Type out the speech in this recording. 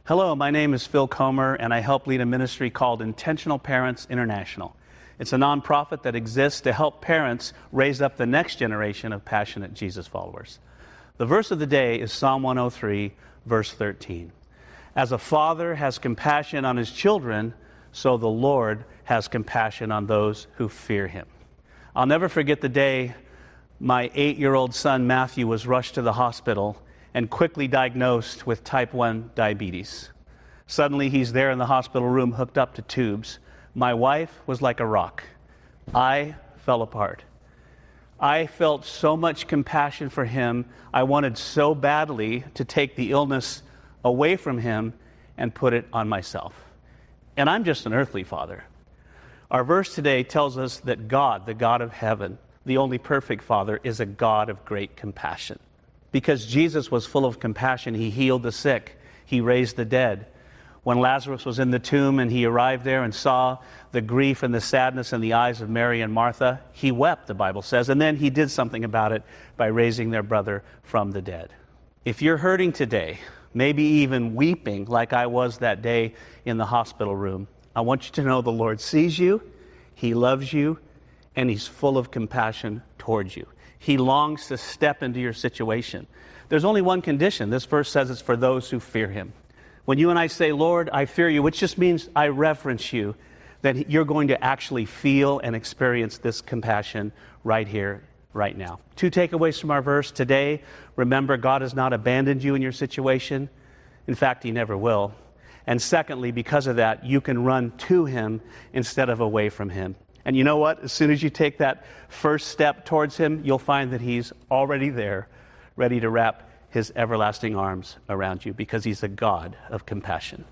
Hello, my name is Phil Comer, and I help lead a ministry called Intentional Parents International. It's a nonprofit that exists to help parents raise up the next generation of passionate Jesus followers. The verse of the day is Psalm 103, verse 13. As a father has compassion on his children, so the Lord has compassion on those who fear him. I'll never forget the day my 8-year-old son Matthew was rushed to the hospital and quickly diagnosed with type 1 diabetes. Suddenly he's there in the hospital room hooked up to tubes. My wife was like a rock. I fell apart. I felt so much compassion for him. I wanted so badly to take the illness away from him and put it on myself. And I'm just an earthly father. Our verse today tells us that God, the God of heaven, the only perfect Father, is a God of great compassion. Because Jesus was full of compassion, he healed the sick, he raised the dead. When Lazarus was in the tomb and he arrived there and saw the grief and the sadness in the eyes of Mary and Martha, he wept, the Bible says, and then he did something about it by raising their brother from the dead. If you're hurting today, maybe even weeping like I was that day in the hospital room, I want you to know the Lord sees you, he loves you, and he's full of compassion towards you. He longs to step into your situation. There's only one condition. This verse says it's for those who fear him. When you and I say, Lord, I fear you, which just means I reverence you, that you're going to actually feel and experience this compassion right here, right now. 2 takeaways from our verse today. Remember, God has not abandoned you in your situation. In fact, he never will. And secondly, because of that, you can run to him instead of away from him. And you know what? As soon as you take that first step towards him, you'll find that he's already there, ready to wrap his everlasting arms around you, because he's a God of compassion.